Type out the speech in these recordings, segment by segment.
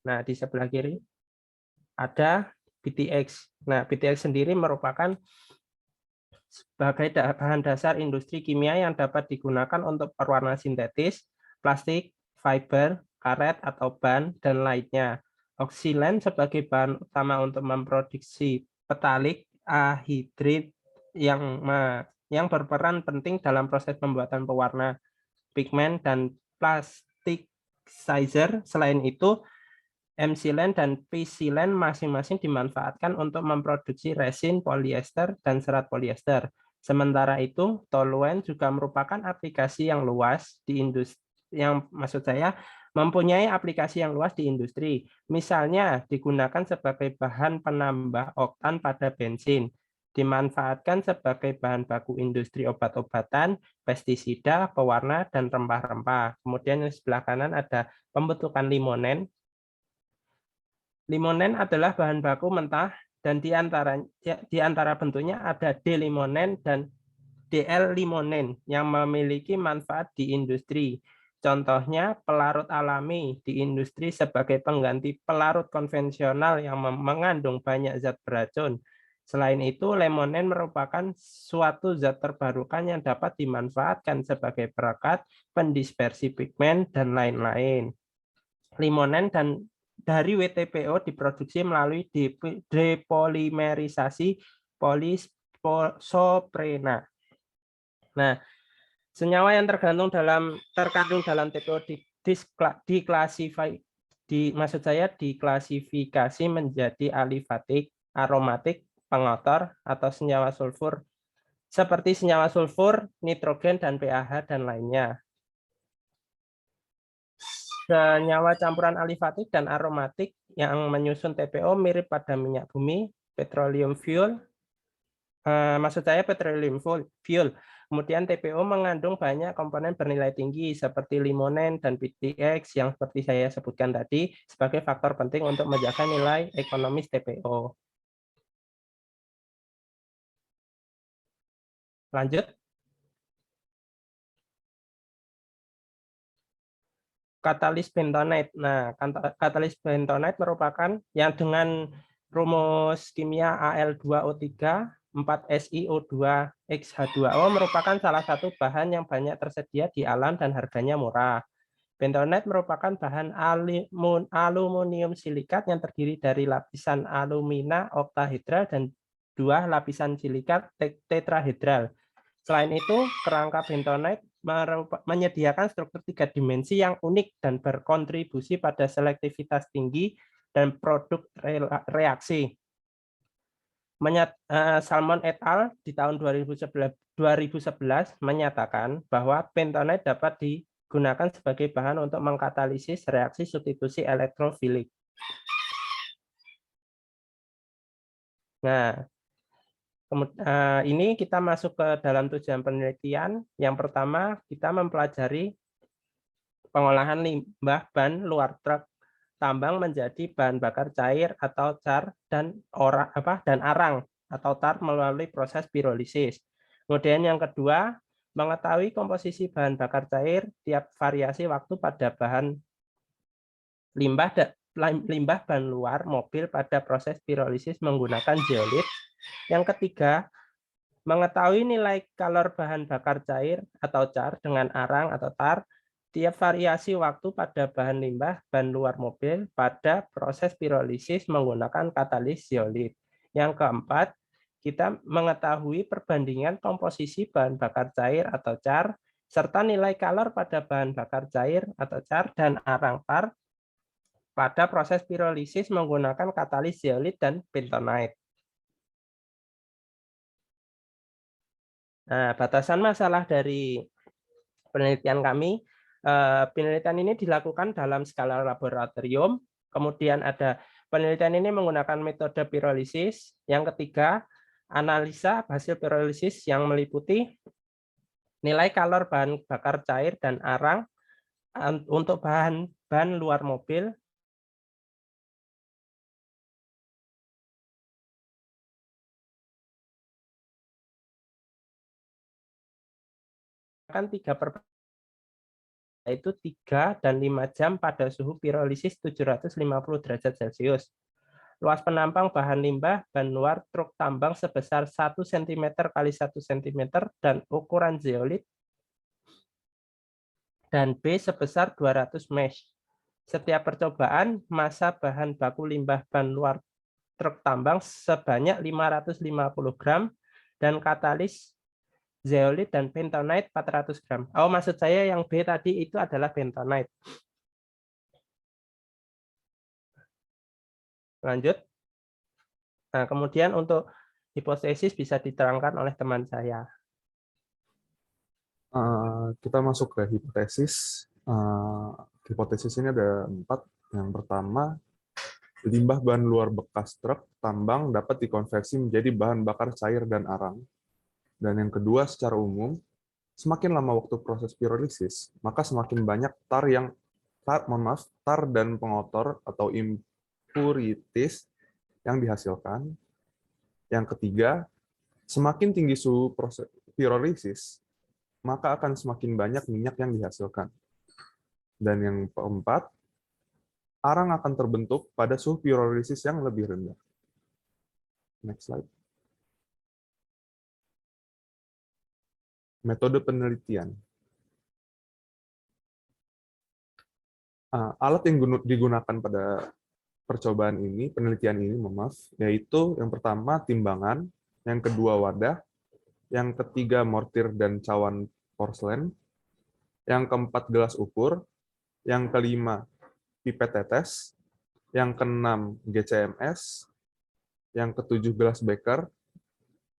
Nah, di sebelah kiri ada BTX. Nah, BTX sendiri merupakan sebagai bahan dasar industri kimia yang dapat digunakan untuk pewarna sintetis, plastik, fiber, karet atau ban, dan lainnya. Oksilen sebagai bahan utama untuk memproduksi petalik anhidrit yang berperan penting dalam proses pembuatan pewarna, pigmen, dan plasticizer. Selain itu, M-silen dan P-silen masing-masing dimanfaatkan untuk memproduksi resin polyester dan serat polyester. Sementara itu, toluen juga merupakan aplikasi yang luas di industri, yang maksud saya mempunyai aplikasi yang luas di industri. Misalnya, digunakan sebagai bahan penambah oktan pada bensin, dimanfaatkan sebagai bahan baku industri obat-obatan, pestisida, pewarna, dan rempah-rempah. Kemudian di sebelah kanan ada pembentukan limonen. Limonen adalah bahan baku mentah dan di antara bentuknya ada D-limonen dan DL-limonen yang memiliki manfaat di industri. Contohnya pelarut alami di industri sebagai pengganti pelarut konvensional yang mengandung banyak zat beracun. Selain itu, limonen merupakan suatu zat terbarukan yang dapat dimanfaatkan sebagai perekat, pendispersi pigmen, dan lain-lain. Limonen dan dari WTPO diproduksi melalui depolimerisasi polisoprena. Nah, senyawa yang terkandung dalam TPO diklasifikasi menjadi alifatik, aromatik, pengotor, atau senyawa sulfur seperti senyawa sulfur, nitrogen, dan PAH, dan lainnya. Senyawa campuran alifatik dan aromatik yang menyusun TPO mirip pada minyak bumi, petroleum fuel, maksud saya petroleum fuel. Kemudian TPO mengandung banyak komponen bernilai tinggi seperti limonen dan BTX yang seperti saya sebutkan tadi sebagai faktor penting untuk menjaga nilai ekonomis TPO. Lanjut. Katalis bentonite. Nah, katalis bentonite merupakan yang dengan rumus kimia Al2O3 4SiO2X H2O merupakan salah satu bahan yang banyak tersedia di alam dan harganya murah. Bentonite merupakan bahan aluminium silikat yang terdiri dari lapisan alumina oktahedral dan dua lapisan silikat tetrahedral. Selain itu, kerangka bentonite menyediakan struktur tiga dimensi yang unik dan berkontribusi pada selektivitas tinggi dan produk reaksi. Salmon et al. Di tahun 2011 menyatakan bahwa bentonite dapat digunakan sebagai bahan untuk mengkatalisis reaksi substitusi elektrofilik. Nah, ini kita masuk ke dalam tujuan penelitian. Yang pertama, kita mempelajari pengolahan limbah ban luar truk tambang menjadi bahan bakar cair atau car dan arang atau tar melalui proses pirolisis. Kemudian yang kedua, mengetahui komposisi bahan bakar cair tiap variasi waktu pada bahan limbah ban luar mobil pada proses pirolisis menggunakan zeolit. Yang ketiga, mengetahui nilai kalor bahan bakar cair atau car dengan arang atau tar tiap variasi waktu pada bahan limbah ban luar mobil pada proses pirolisis menggunakan katalis zeolit. Yang keempat, kita mengetahui perbandingan komposisi bahan bakar cair atau car serta nilai kalor pada bahan bakar cair atau car dan arang tar pada proses pirolisis menggunakan katalis zeolit dan bentonite. Nah, batasan masalah dari penelitian kami, penelitian ini dilakukan dalam skala laboratorium, kemudian ada penelitian ini menggunakan metode pirolisis, yang ketiga, analisa hasil pirolisis yang meliputi nilai kalor bahan bakar cair dan arang untuk bahan luar mobil, kan 3/4 yaitu 3 dan 5 jam pada suhu pirolisis 750 derajat Celcius. Luas penampang bahan limbah ban luar truk tambang sebesar 1 cm kali 1 cm dan ukuran zeolit dan B sebesar 200 mesh. Setiap percobaan, massa bahan baku limbah ban luar truk tambang sebanyak 550 gram dan katalis zeolit dan bentonite 400 gram. Oh, maksud saya yang B tadi itu adalah bentonite. Lanjut. Nah, kemudian untuk hipotesis bisa diterangkan oleh teman saya. Kita masuk ke hipotesis. Hipotesis ini ada 4. Yang pertama, limbah bahan luar bekas truk tambang dapat dikonversi menjadi bahan bakar cair dan arang. Dan yang kedua, secara umum, semakin lama waktu proses pirolisis, maka semakin banyak tar dan pengotor atau impurities yang dihasilkan. Yang ketiga, semakin tinggi suhu proses pirolisis, maka akan semakin banyak minyak yang dihasilkan. Dan yang keempat, arang akan terbentuk pada suhu pirolisis yang lebih rendah. Next slide. Metode penelitian. Alat yang digunakan pada percobaan ini, penelitian ini, yaitu yang pertama timbangan, yang kedua wadah, yang ketiga mortir dan cawan porselen, yang keempat gelas ukur, yang kelima pipet tetes, yang keenam GCMS, yang ketujuh gelas beker,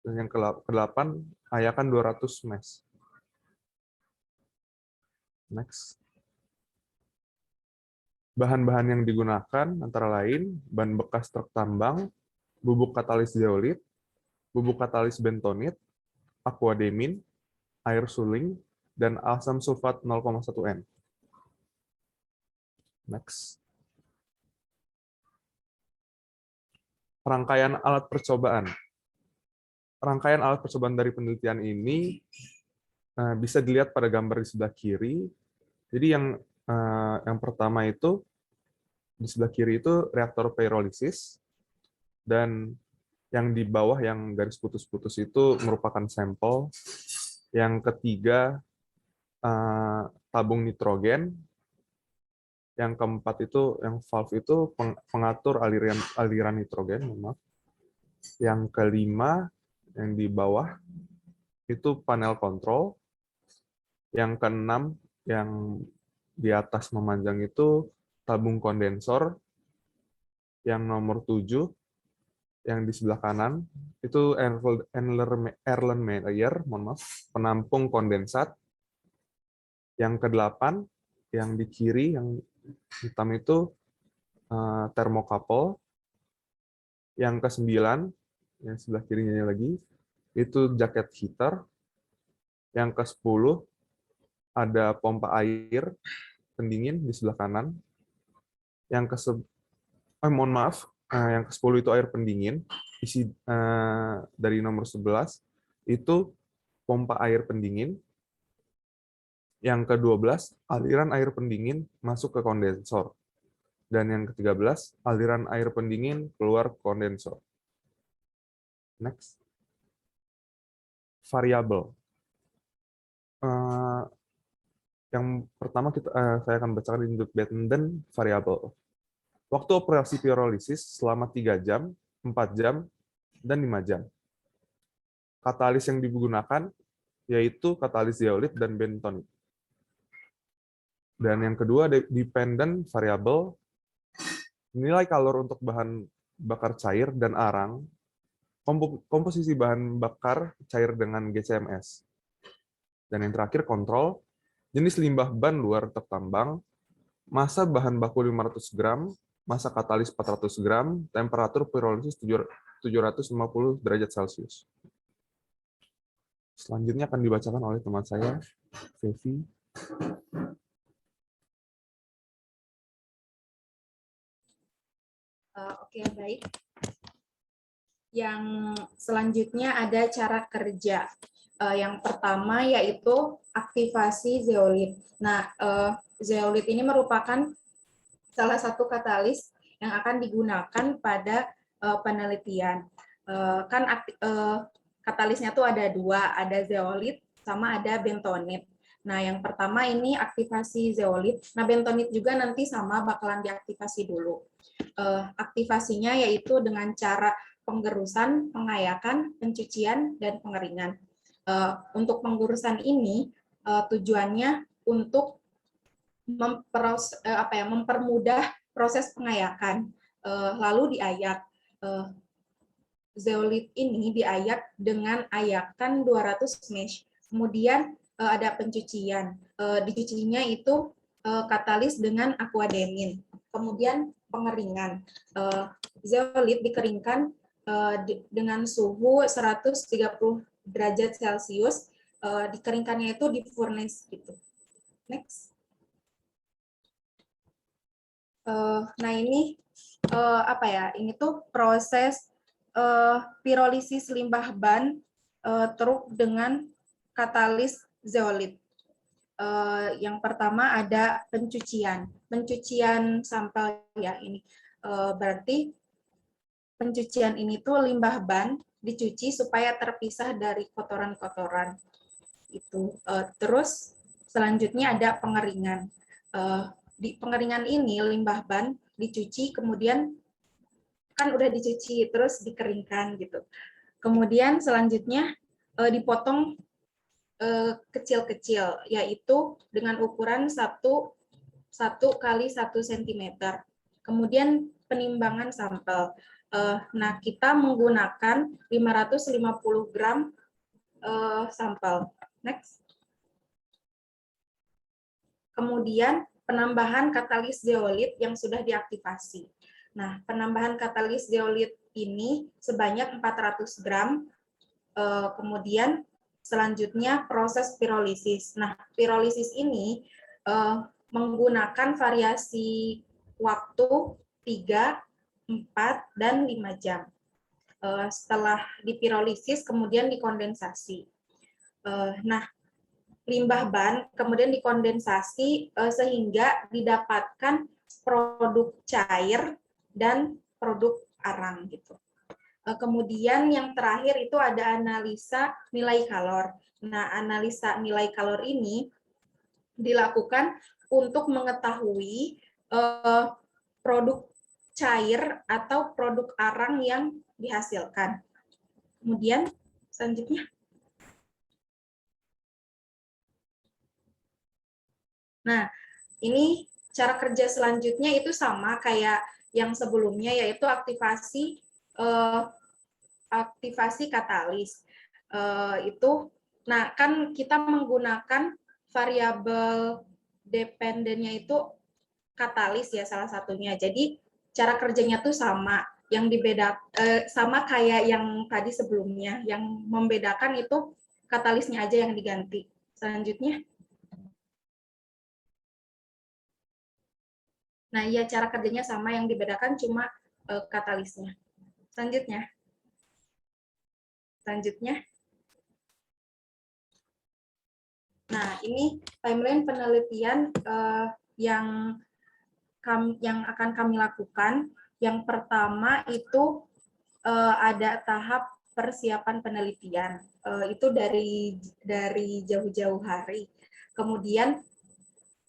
dan yang kedelapan ayakan 200 mesh. Next. Bahan-bahan yang digunakan antara lain ban bekas truk tambang, bubuk katalis zeolit, bubuk katalis bentonit, aquademin, air suling, dan asam sulfat 0,1 N. Next. Rangkaian alat percobaan. Rangkaian alat percobaan dari penelitian ini bisa dilihat pada gambar di sebelah kiri. Jadi yang pertama itu di sebelah kiri itu reaktor pyrolysis, dan yang di bawah yang garis putus-putus itu merupakan sampel. Yang ketiga tabung nitrogen. Yang keempat itu yang valve itu pengatur aliran nitrogen. Yang kelima yang di bawah itu panel kontrol. Yang keenam yang di atas memanjang itu tabung kondensor. Yang nomor 7 yang di sebelah kanan itu Erlenmeyer, penampung kondensat. Yang ke-8 yang di kiri yang hitam itu termokapel. Yang ke-9 yang sebelah kirinya lagi itu jaket heater. Yang ke-10 ada pompa air pendingin di sebelah kanan. Yang yang ke-10 itu air pendingin, isi dari nomor 11 itu pompa air pendingin. Yang ke-12 aliran air pendingin masuk ke kondensor. Dan yang ke-13 aliran air pendingin keluar kondensor. Next. Variabel. Yang pertama saya akan bacakan independent variable. Waktu operasi pirolisis selama 3 jam, 4 jam, dan 5 jam. Katalis yang digunakan yaitu katalis zeolit dan bentonit. Dan yang kedua, dependent variable, nilai kalor untuk bahan bakar cair dan arang, komposisi bahan bakar cair dengan GCMS. Dan yang terakhir, kontrol, jenis limbah ban luar tertambang, massa bahan baku 500 gram, massa katalis 400 gram, temperatur pirolisis 750 derajat Celcius. Selanjutnya akan dibacakan oleh teman saya, Fevi. Oke, baik. Yang selanjutnya ada cara kerja. Yang pertama yaitu aktivasi zeolit. Nah, zeolit ini merupakan salah satu katalis yang akan digunakan pada penelitian. Katalisnya tuh ada dua, ada zeolit sama ada bentonit. Nah, yang pertama ini aktivasi zeolit. Nah, bentonit juga nanti sama bakalan diaktifasi dulu. Aktivasinya yaitu dengan cara penggerusan, pengayakan, pencucian, dan pengeringan. Untuk penggerusan ini tujuannya untuk mempermudah proses pengayakan, lalu diayak. Zeolit ini diayak dengan ayakan 200 mesh. Kemudian ada pencucian. Dicucinya itu katalis dengan aquademin. Kemudian pengeringan. Zeolit dikeringkan dengan suhu 130 derajat Celcius. Dikeringkannya itu di furnace gitu. Next. Nah ini ini tuh proses pirolisis limbah ban truk dengan katalis zeolit. Yang pertama ada pencucian sampel ya ini. Berarti pencucian ini tuh limbah ban dicuci supaya terpisah dari kotoran-kotoran. Itu. Terus selanjutnya ada pengeringan. Di pengeringan ini limbah ban dicuci, kemudian kan udah dicuci terus dikeringkan gitu. Kemudian selanjutnya dipotong kecil-kecil, yaitu dengan ukuran 1 kali 1 cm. Kemudian penimbangan sampel. Nah, kita menggunakan 550 gram sampel. Next. Kemudian penambahan katalis zeolit yang sudah diaktifasi. Nah, penambahan katalis zeolit ini sebanyak 400 gram. Kemudian selanjutnya proses pirolisis. Nah, pirolisis ini menggunakan variasi waktu 3, 4, dan 5 jam. Setelah dipirolisis, kemudian dikondensasi. Nah, limbah ban kemudian dikondensasi sehingga didapatkan produk cair dan produk arang gitu. Kemudian yang terakhir itu ada analisa nilai kalor. Nah, analisa nilai kalor ini dilakukan untuk mengetahui produk cair atau produk arang yang dihasilkan. Kemudian selanjutnya. Nah, ini cara kerja selanjutnya itu sama kayak yang sebelumnya, yaitu aktivasi katalis. Nah kan kita menggunakan variabel dependennya itu katalis ya salah satunya. Jadi cara kerjanya tuh sama. Yang sama kayak yang tadi sebelumnya. Yang membedakan itu katalisnya aja yang diganti. Selanjutnya. Nah, iya cara kerjanya sama, yang dibedakan cuma katalisnya. Selanjutnya. Nah, ini timeline penelitian yang akan kami lakukan. Yang pertama itu ada tahap persiapan penelitian. Itu dari jauh-jauh hari. Kemudian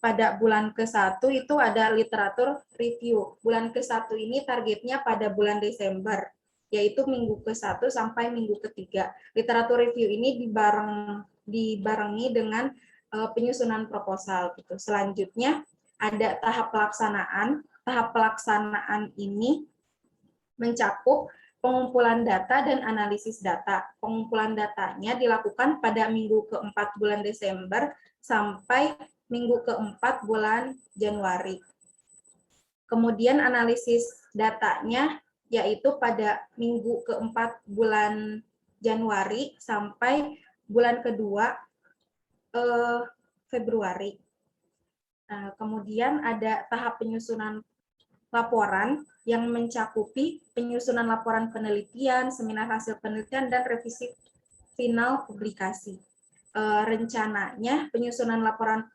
pada bulan ke-1 itu ada literatur review. Bulan ke-1 ini targetnya pada bulan Desember, yaitu minggu ke-1 sampai minggu ke-3. Literatur review ini dibarengi dengan penyusunan proposal. Gitu. Selanjutnya ada tahap pelaksanaan. Tahap pelaksanaan ini mencakup pengumpulan data dan analisis data. Pengumpulan datanya dilakukan pada minggu ke-4 bulan Desember sampai minggu ke-4 bulan Januari. Kemudian analisis datanya yaitu pada minggu ke-4 bulan Januari sampai bulan kedua Februari. Kemudian ada tahap penyusunan laporan. yang mencakupi penyusunan laporan penelitian, seminar hasil penelitian, dan revisi final publikasi. Rencananya penyusunan laporan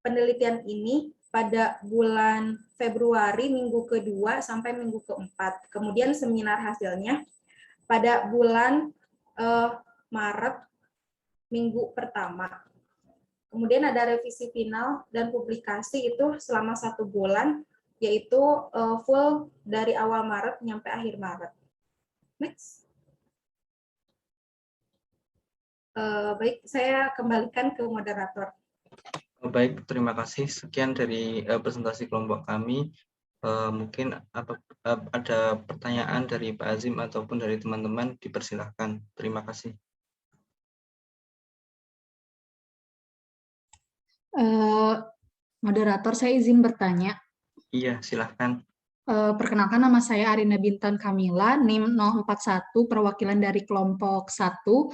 penelitian ini pada bulan Februari minggu kedua sampai minggu keempat. Kemudian seminar hasilnya pada bulan Maret minggu pertama. Kemudian ada revisi final dan publikasi itu selama 1 bulan, yaitu full dari awal Maret sampai akhir Maret. Next. Baik, saya kembalikan ke moderator. Baik, terima kasih. Sekian dari presentasi kelompok kami. Mungkin ada pertanyaan dari Pak Azim ataupun dari teman-teman, dipersilahkan. Terima kasih. Moderator, saya izin bertanya. Iya, silahkan. Perkenalkan, nama saya Arina Bintan Kamila, NIM 041, perwakilan dari kelompok 1.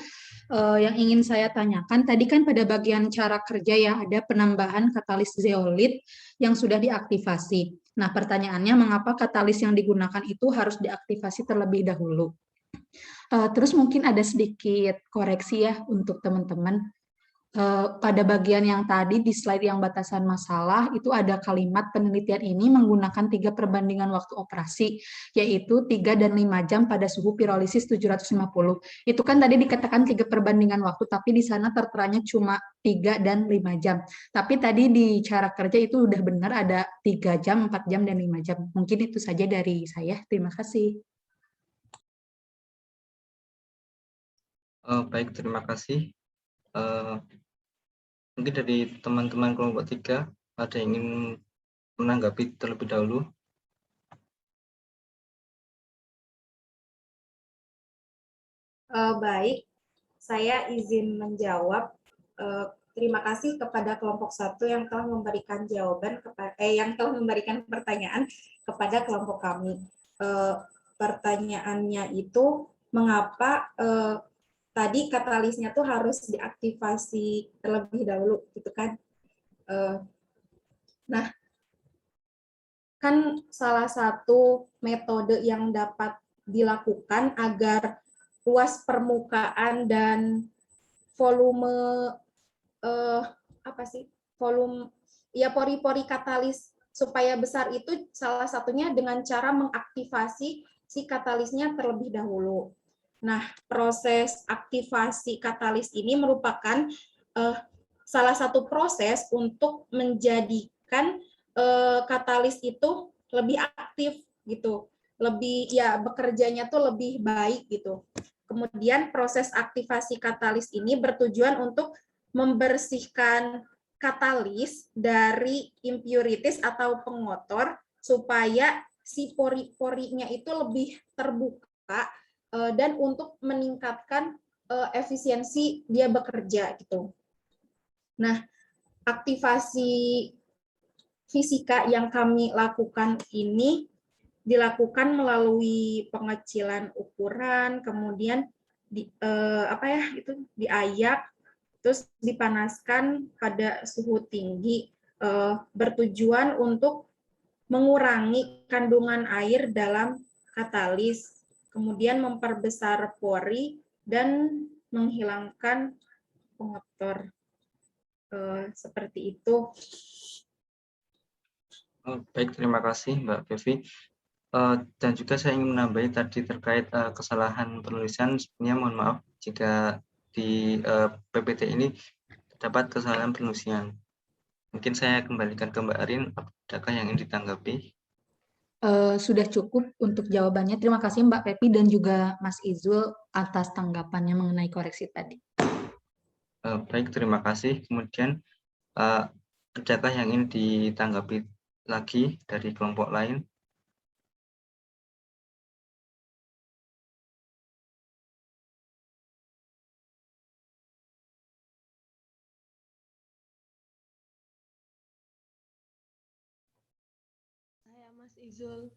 Yang ingin saya tanyakan, tadi kan pada bagian cara kerja ya, ada penambahan katalis zeolit yang sudah diaktifasi. Nah, pertanyaannya, mengapa katalis yang digunakan itu harus diaktifasi terlebih dahulu? Terus mungkin ada sedikit koreksi ya untuk teman-teman. Pada bagian yang tadi di slide yang batasan masalah itu ada kalimat penelitian ini menggunakan 3/bandingan waktu operasi, yaitu 3 dan 5 jam pada suhu pirolisis 750. Itu kan tadi dikatakan 3/bandingan waktu, tapi di sana terteranya cuma 3 dan 5 jam. Tapi tadi di cara kerja itu udah benar ada 3 jam, 4 jam, dan 5 jam. Mungkin itu saja dari saya. Terima kasih. Baik, terima kasih. Mungkin dari teman-teman kelompok 3 ada yang ingin menanggapi terlebih dahulu. Baik, saya izin menjawab. Terima kasih kepada kelompok 1 yang telah memberikan jawaban yang telah memberikan pertanyaan kepada kelompok kami. Pertanyaannya itu mengapa tadi katalisnya tuh harus diaktifasi terlebih dahulu, gitu kan? Nah, kan salah satu metode yang dapat dilakukan agar luas permukaan dan volume pori-pori katalis supaya besar itu salah satunya dengan cara mengaktifasi si katalisnya terlebih dahulu. Nah, proses aktivasi katalis ini merupakan salah satu proses untuk menjadikan katalis itu lebih aktif gitu, lebih bekerjanya tuh lebih baik gitu. Kemudian proses aktivasi katalis ini bertujuan untuk membersihkan katalis dari impurities atau pengotor supaya si pori-porinya itu lebih terbuka dan untuk meningkatkan efisiensi dia bekerja gitu. Nah, aktivasi fisika yang kami lakukan ini dilakukan melalui pengecilan ukuran, kemudian diayak, terus dipanaskan pada suhu tinggi, bertujuan untuk mengurangi kandungan air dalam katalis, kemudian memperbesar pori dan menghilangkan pengotor. Seperti itu. Baik, terima kasih Mbak Fevi. Dan juga saya ingin menambahi tadi terkait kesalahan penulisan. Sebenarnya mohon maaf jika di PPT ini terdapat kesalahan penulisan. Mungkin saya kembalikan ke Mbak Arin. Adakah yang ingin ditanggapi? Sudah cukup untuk jawabannya. Terima kasih Mbak Pepi dan juga Mas Izul atas tanggapannya mengenai koreksi tadi. Baik, terima kasih. Kemudian adakah yang ingin ditanggapi lagi dari kelompok lain? Saya Mas Izul.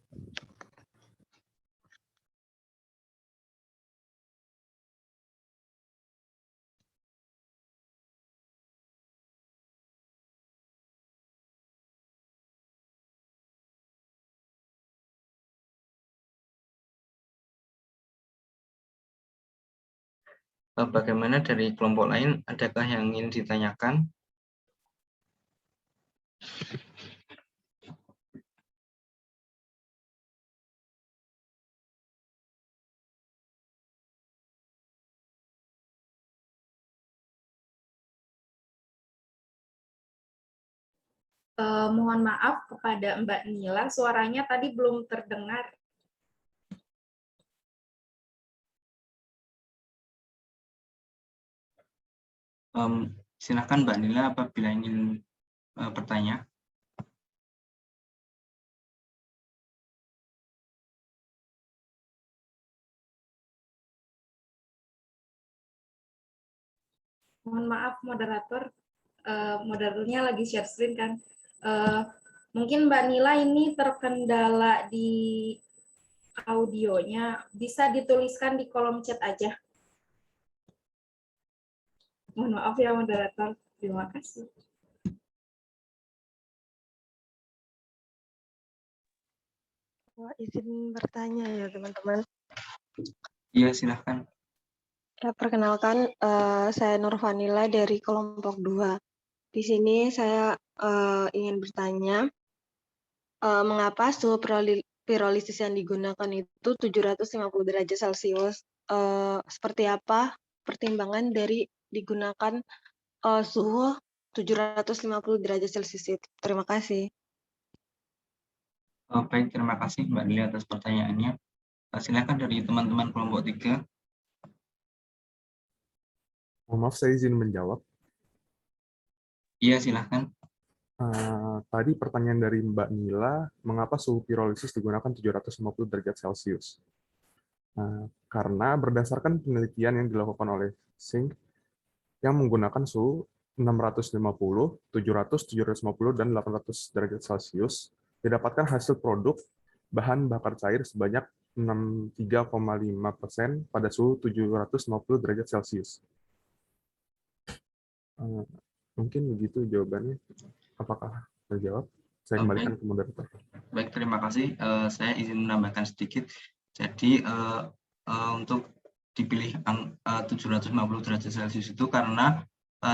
Bagaimana dari kelompok lain? Adakah yang ingin ditanyakan? Mohon maaf kepada Mbak Nila, suaranya tadi belum terdengar. Silakan Mbak Nila apabila ingin bertanya. Mohon maaf moderator, moderatornya lagi share screen kan. Mungkin Mbak Nila ini terkendala di audionya, bisa dituliskan di kolom chat aja. Mohon maaf ya moderator, terima kasih. Izin bertanya ya teman-teman. Iya, silahkan. Ya, perkenalkan, saya Nurvanila dari kelompok 2. Di sini saya ingin bertanya, mengapa suhu pirolisis yang digunakan itu 750 derajat Celcius? Seperti apa pertimbangan dari digunakan suhu 750 derajat Celcius itu? Terima kasih. Baik, terima kasih Mbak Nila atas pertanyaannya. Silakan dari teman-teman kelompok 3. Maaf, saya izin menjawab. Iya, silahkan. Tadi pertanyaan dari Mbak Nila, mengapa suhu pirolisis digunakan 750 derajat Celcius? Karena berdasarkan penelitian yang dilakukan oleh Singh yang menggunakan suhu 650, 700, 750, dan 800 derajat Celcius, didapatkan hasil produk bahan bakar cair sebanyak 63,5% pada suhu 750 derajat Celcius. Mungkin begitu jawabannya. Apakah terjawab? Saya kembalikan ke moderator. Baik, terima kasih. Saya izin menambahkan sedikit. Jadi untuk dipilih 750 derajat Celcius itu karena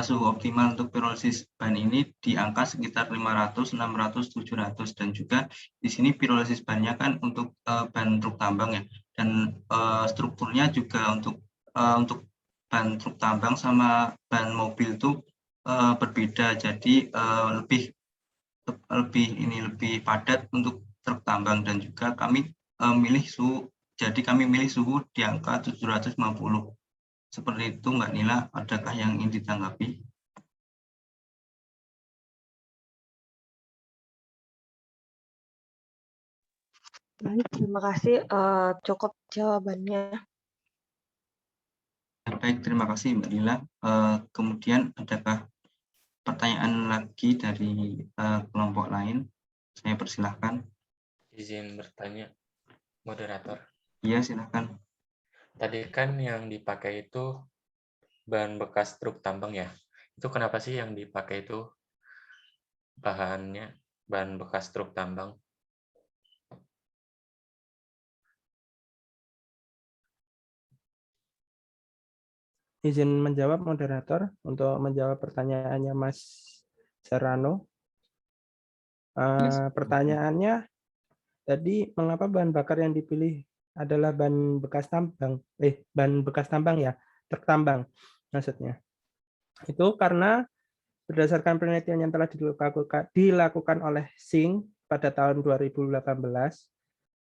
suhu optimal untuk pirolisis bahan ini di angka sekitar 500, 600, 700, dan juga di sini pirolisis bahannya kan untuk bahan truk tambang ya, dan strukturnya juga untuk bahan truk tambang sama bahan mobil itu berbeda, jadi lebih padat untuk truk tambang, dan juga kami milih suhu di angka 750. Seperti itu Mbak Nila, adakah yang ingin ditanggapi? Baik, terima kasih. Cukup jawabannya. Baik, terima kasih Mbak Nila. Kemudian adakah pertanyaan lagi dari kelompok lain? Saya persilahkan. Izin bertanya, moderator. Iya, silahkan. Tadi kan yang dipakai itu bahan bekas truk tambang ya. Itu kenapa sih yang dipakai itu bahannya bahan bekas truk tambang? Izin menjawab moderator untuk menjawab pertanyaannya Mas Serrano. Pertanyaannya tadi, mengapa bahan bakar yang dipilih adalah bahan bekas tambang? Bahan bekas tambang ya, truk tambang maksudnya. Itu karena berdasarkan penelitian yang telah dilakukan oleh Singh pada tahun 2018,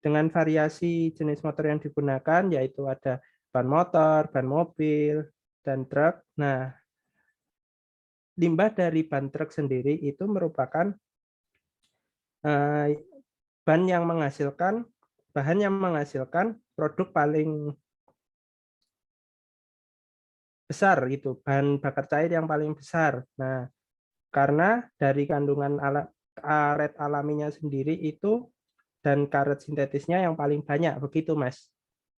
dengan variasi jenis motor yang digunakan, yaitu ada ban motor, ban mobil, dan truk. Nah, limbah dari ban truk sendiri itu merupakan bahan yang menghasilkan produk paling besar, itu bahan bakar cair yang paling besar. Nah, karena dari kandungan karet alaminya sendiri itu dan karet sintetisnya yang paling banyak, begitu Mas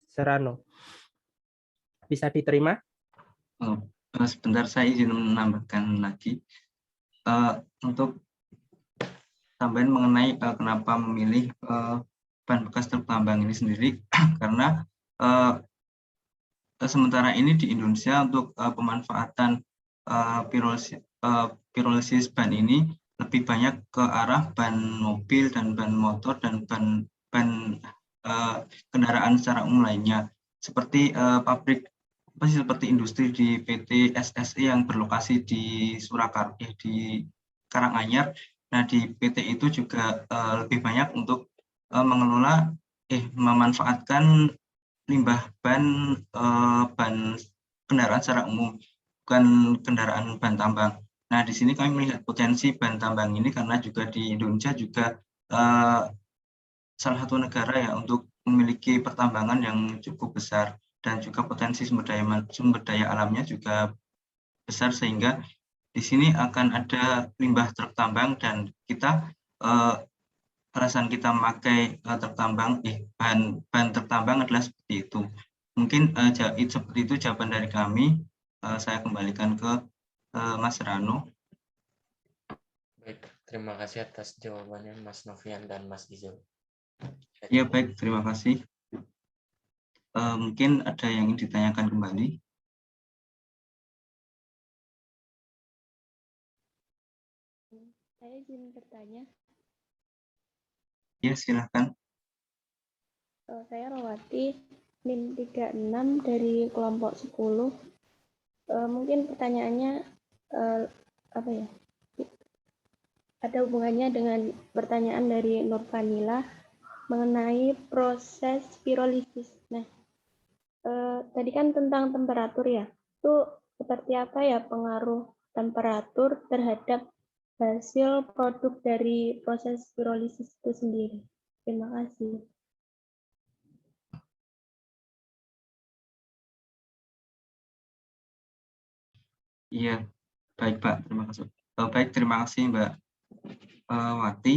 Serrano. Bisa diterima? Sebentar, saya izin menambahkan lagi. Untuk tambahan mengenai kenapa memilih bahan bekas truk tambang ini sendiri, karena sementara ini di Indonesia untuk pemanfaatan pirolisis ban ini lebih banyak ke arah ban mobil dan ban motor dan ban kendaraan secara umum lainnya, seperti pabrik seperti industri di PT SSI yang berlokasi di Surakarta di Karanganyar. Nah, di PT itu juga lebih banyak untuk mengelola memanfaatkan limbah ban kendaraan secara umum, bukan kendaraan ban tambang. Nah, di sini kami melihat potensi ban tambang ini karena juga di Indonesia juga salah satu negara ya untuk memiliki pertambangan yang cukup besar dan juga potensi sumber daya alamnya juga besar, sehingga di sini akan ada limbah truk tambang dan kita alasan kita memakai truk tambang bahan truk tambang adalah seperti itu. Mungkin seperti itu jawaban dari kami. Saya kembalikan ke Mas Rano. Baik, terima kasih atas jawabannya Mas Novian dan Mas Izul. Ya, baik, terima kasih. Mungkin ada yang ingin ditanyakan kembali. Saya izin bertanya. Ya, silahkan. Saya Rawati, NIM 36 dari kelompok 10. Mungkin pertanyaannya apa ya? Ada hubungannya dengan pertanyaan dari Nurfanila mengenai proses pirolisis. Nah, tadi kan tentang temperatur ya. Itu seperti apa ya pengaruh temperatur terhadap hasil produk dari proses pirolisis itu sendiri? Terima kasih. Iya, baik Pak, terima kasih. Baik, terima kasih Mbak Wati.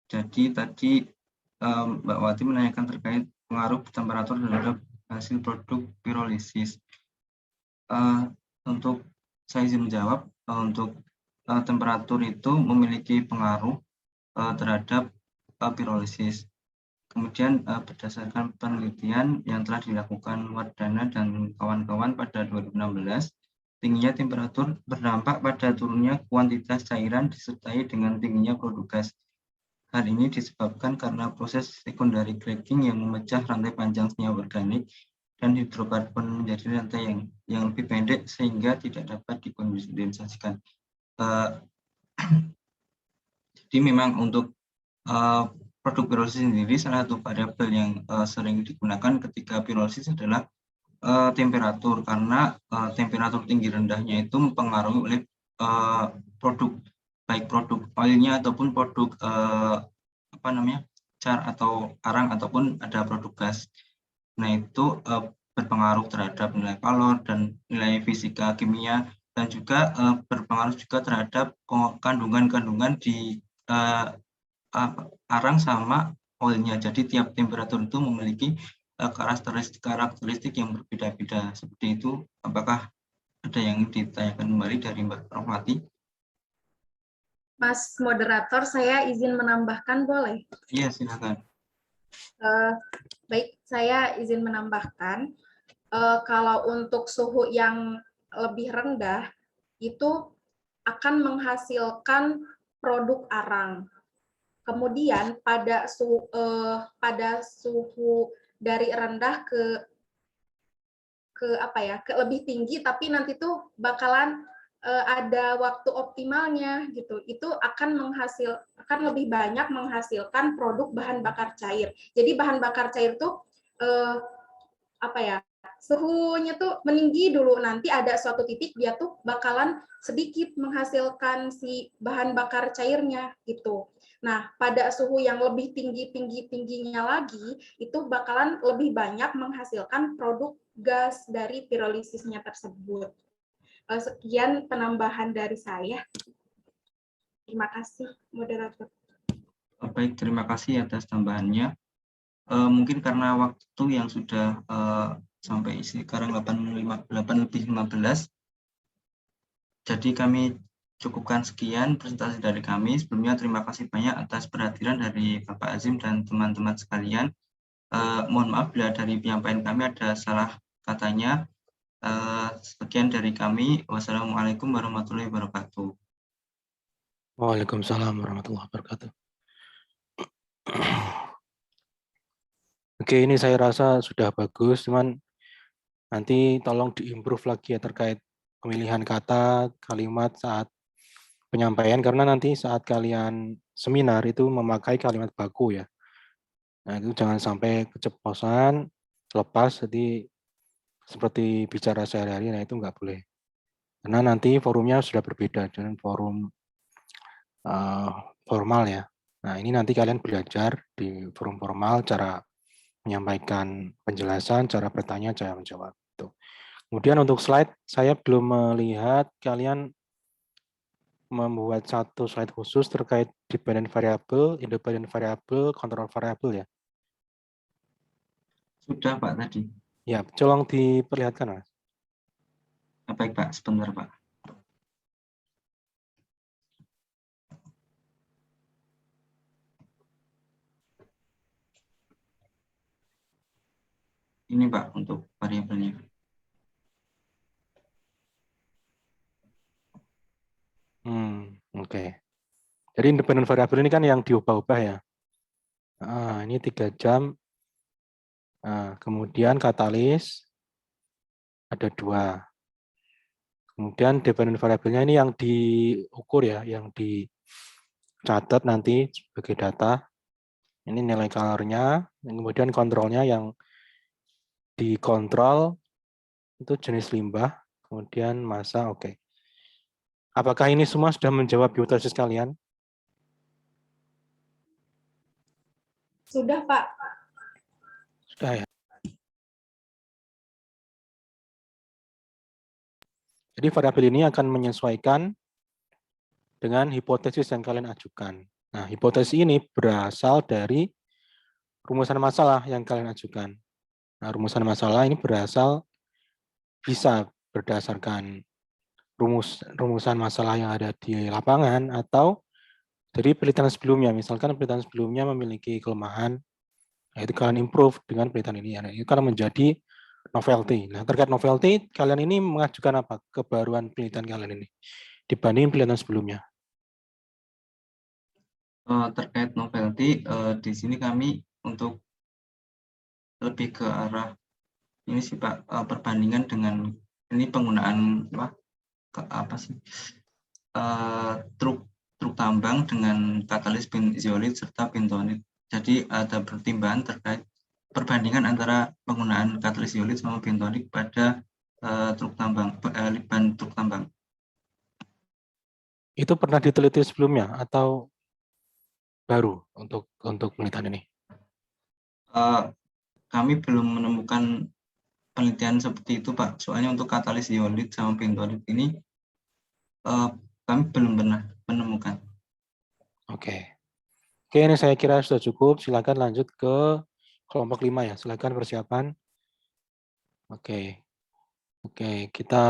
Jadi tadi Mbak Wati menanyakan terkait pengaruh temperatur terhadap hasil produk pirolisis. Untuk saya izin menjawab, untuk temperatur itu memiliki pengaruh terhadap pirolisis. Kemudian berdasarkan penelitian yang telah dilakukan Wardana dan kawan-kawan pada 2016, tingginya temperatur berdampak pada turunnya kuantitas cairan disertai dengan tingginya produk gas. Hal ini disebabkan karena proses secondary cracking yang memecah rantai panjang senyawa organik dan hidrokarbon menjadi rantai yang lebih pendek sehingga tidak dapat dikondensasikan. Jadi memang untuk produk pirolisis sendiri, salah satu variabel yang sering digunakan ketika pirolisis adalah temperatur, karena temperatur tinggi rendahnya itu mempengaruhi oleh produk, baik produk oilnya ataupun produk char atau arang ataupun ada produk gas. Nah, itu berpengaruh terhadap nilai kalor dan nilai fisika kimia, dan juga berpengaruh juga terhadap kandungan-kandungan di arang sama oilnya. Jadi tiap temperatur itu memiliki karakteristik yang berbeda-beda. Seperti itu. Apakah ada yang ditanyakan kembali dari Mbak Rahmati? Mas moderator, saya izin menambahkan, boleh? Iya, silakan. Baik, saya izin menambahkan. Kalau untuk suhu yang lebih rendah, itu akan menghasilkan produk arang. Kemudian pada suhu dari rendah ke lebih tinggi, tapi nanti tuh bakalan ada waktu optimalnya gitu. Itu akan lebih banyak menghasilkan produk bahan bakar cair. Jadi bahan bakar cair tuh suhunya tuh meninggi dulu, nanti ada suatu titik dia tuh bakalan sedikit menghasilkan si bahan bakar cairnya gitu. Nah, pada suhu yang lebih tingginya lagi, itu bakalan lebih banyak menghasilkan produk gas dari pirolisisnya tersebut. Sekian penambahan dari saya. Terima kasih, moderator. Baik, terima kasih atas tambahannya. Mungkin karena waktu yang sudah sampai sekarang 8:15, jadi kami cukupkan sekian presentasi dari kami. Sebelumnya terima kasih banyak atas perhatian dari Bapak Azim dan teman-teman sekalian. Mohon maaf bila dari penyampaian kami ada salah katanya. Sekian dari kami. Wassalamualaikum warahmatullahi wabarakatuh. Waalaikumsalam warahmatullahi wabarakatuh. Oke, ini saya rasa sudah bagus, cuman nanti tolong diimprove lagi ya terkait pemilihan kata, kalimat saat penyampaian, karena nanti saat kalian seminar itu memakai kalimat baku ya. Nah, itu jangan sampai keceplosan, lepas, jadi seperti bicara sehari-hari, nah itu nggak boleh. Karena nanti forumnya sudah berbeda dengan forum formal ya. Nah, ini nanti kalian belajar di forum formal cara menyampaikan penjelasan, cara bertanya, cara menjawab. Tuh. Kemudian untuk slide, saya belum melihat kalian membuat satu slide khusus terkait dependent variable, independent variable, control variable ya. Sudah Pak tadi. Ya, tolong diperlihatkan Mas. Baik Pak, sebentar Pak. Ini Pak untuk variabelnya. Oke. Jadi independent variable ini kan yang diubah-ubah ya. Ini 3 jam. Kemudian katalis ada 2. Kemudian dependent variable-nya ini yang diukur ya, yang dicatat nanti sebagai data. Ini nilai kalornya, kemudian kontrolnya yang dikontrol itu jenis limbah, kemudian massa, oke. Apakah ini semua sudah menjawab hipotesis kalian? Sudah, Pak. Sudah ya. Jadi variabel ini akan menyesuaikan dengan hipotesis yang kalian ajukan. Nah, hipotesis ini berasal dari rumusan masalah yang kalian ajukan. Nah, rumusan masalah ini bisa berdasarkan rumusan masalah yang ada di lapangan atau dari penelitian sebelumnya. Misalkan penelitian sebelumnya memiliki kelemahan, nah itu kalian improve dengan penelitian ini. Nah, itu kan menjadi novelty. Nah, terkait novelty, kalian ini mengajukan apa? Kebaruan penelitian kalian ini dibanding penelitian sebelumnya. Terkait novelty, di sini kami untuk lebih ke arah ini sih Pak, perbandingan dengan ini penggunaan truk tambang dengan katalis benzolit serta bentonit. Jadi ada pertimbangan terkait perbandingan antara penggunaan katalis zeolit sama bentonit pada truk tambang, ban truk tambang. Itu pernah diteliti sebelumnya atau baru untuk penelitian ini? Kami belum menemukan penelitian seperti itu Pak. Soalnya untuk katalis zeolit sama bentonit ini kami belum pernah menemukan. Oke, ini saya kira sudah cukup. Silakan lanjut ke kelompok 5 ya. Silakan persiapan. Oke, kita